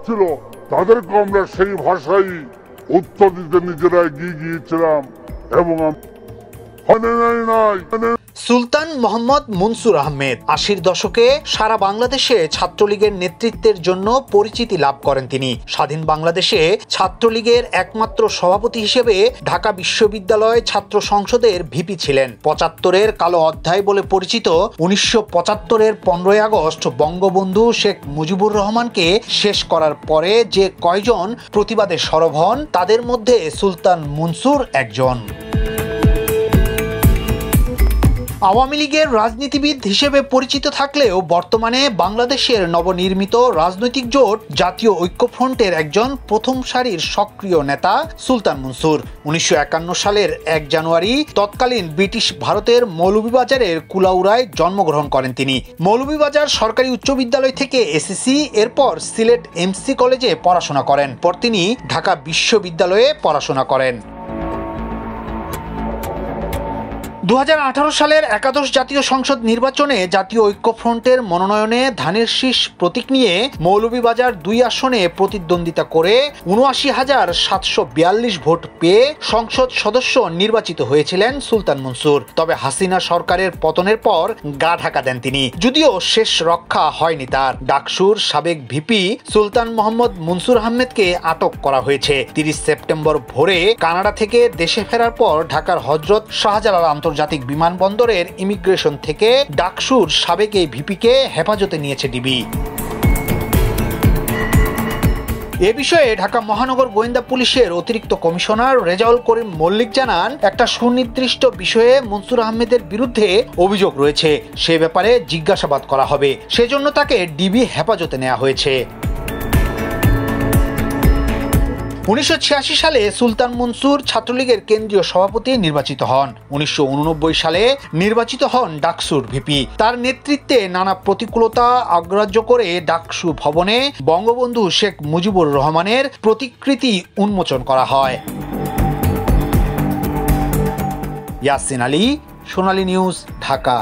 ছিল তাদেরকে আমরা সেই ভাষাই উত্তর দিতে নিজেরা এগিয়ে গিয়েছিলাম এবং সুলতান মোহাম্মদ মনসুর আহমেদ ৮০-র দশকে সারা বাংলাদেশে ছাত্রলীগের নেতৃত্বের জন্য পরিচিতি লাভ করেন তিনি। স্বাধীন বাংলাদেশে ছাত্রলীগের একমাত্র সভাপতি হিসেবে ঢাকা বিশ্ববিদ্যালয় ছাত্র সংসদের ভিপি ছিলেন। ৭৫-এর কালো অধ্যায় বলে পরিচিত ১৯৭৫-এর ১৫ই আগস্ট বঙ্গবন্ধু শেখ মুজিবুর রহমানকে শেষ করার পরে যে কয়জন প্রতিবাদে সরব হন তাদের মধ্যে সুলতান মনসুর একজন। আওয়ামী লীগের রাজনীতিবিদ হিসেবে পরিচিত থাকলেও বর্তমানে বাংলাদেশের নবনির্মিত রাজনৈতিক জোট জাতীয় ঐক্যফ্রন্টের একজন প্রথম সারির সক্রিয় নেতা সুলতান মনসুর। ১৯৫১ সালের ১ জানুয়ারি তৎকালীন ব্রিটিশ ভারতের মৌলভীবাজারের কুলাউড়ায় জন্মগ্রহণ করেন তিনি। মৌলভীবাজার সরকারি উচ্চ বিদ্যালয় থেকে এসএসসি, এরপর সিলেট এমসি কলেজে পড়াশোনা করেন। পর তিনি ঢাকা বিশ্ববিদ্যালয়ে পড়াশোনা করেন। ২০১৮ সালের একাদশ জাতীয় সংসদ নির্বাচনে জাতীয় ঐক্যফ্রন্টের মনোনয়নে ধানের শীষ প্রতীক নিয়ে মৌলভীবাজার ২ আসনে প্রতিদ্বন্দ্বিতা করে ৭৯,৭৪২ ভোট পেয়ে সংসদ সদস্য নির্বাচিত হয়েছিলেন সুলতান মনসুর। তবে হাসিনা সরকারের পতনের পর গা ঢাকা দেন তিনি, যদিও শেষ রক্ষা হয়নি তার। ডাকসুর সাবেক ভিপি সুলতান মোহাম্মদ মনসুর আহমেদকে আটক করা হয়েছে। ৩০ সেপ্টেম্বর ভোরে কানাডা থেকে দেশে ফেরার পর ঢাকার হযরত শাহজালাল আন্তর্জাতিক বিমানবন্দরের ইমিগ্রেশন থেকে ডাকসুর সাবেক এই ভিপিকে হেফাজতে নিয়েছে ডিবি। এ বিষয়ে ঢাকা মহানগর গোয়েন্দা পুলিশের অতিরিক্ত কমিশনার রেজাউল করিম মল্লিক জানান, একটা সুনির্দিষ্ট বিষয়ে মনসুর আহমেদের বিরুদ্ধে অভিযোগ রয়েছে, সে ব্যাপারে জিজ্ঞাসাবাদ করা হবে, সেজন্য তাকে ডিবি হেফাজতে নেওয়া হয়েছে। ১৯৮৬ সালে সুলতান মনসুর ছাত্রলীগের কেন্দ্রীয় সভাপতি নির্বাচিত হন। ১৯৮৯ সালে নির্বাচিত হন ডাকসুর ভিপি। তার নেতৃত্বে নানা প্রতিকূলতা অগ্রাহ্য করে ডাকসু ভবনে বঙ্গবন্ধু শেখ মুজিবুর রহমানের প্রতিকৃতি উন্মোচন করা হয়। ইয়াসিন আলী, সোনালী নিউজ, ঢাকা।